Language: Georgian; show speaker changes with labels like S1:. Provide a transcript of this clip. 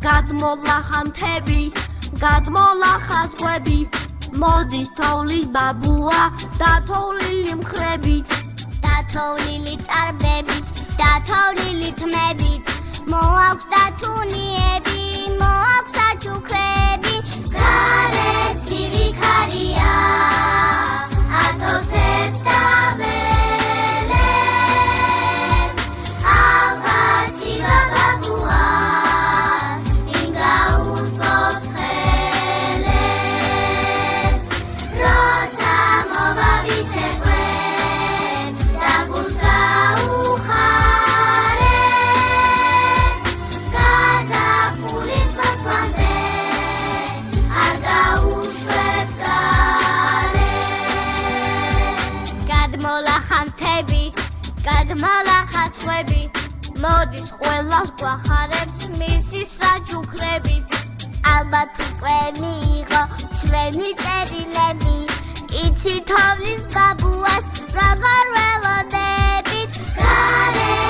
S1: გადმოლახა მთები, გადმოლახა ზღვები, მოდის თოვლის ბაბუა, დათოვლილი მხრებით,
S2: დათოვლილი წარბებით, დათოვლილი თმებით, მოაქვს დათუნიები, მოაქვს საჩუქრები.
S3: გარეთ ცივი ქარია, ათოსთებს დაველეს, ალბათ ცივა ბაბუას, ვინ გაუთბობს ხელებს, როცა მოვა ვიცეკვენ, და გულს გაუხარებ, გაზაფხულის მოსვლამდე, არ გაუშვებ გარეთ.
S2: გადმოლახა მთები, გადმოლახა ზღვები,
S1: მოდის ყველას გვახარებს მისი საჩუქრებით.
S2: ალბათ უკვე მიიღო ჩვენი წერილები, იცი თოვლის ბაბუას, როგორ ველოდებით.
S3: გარეთ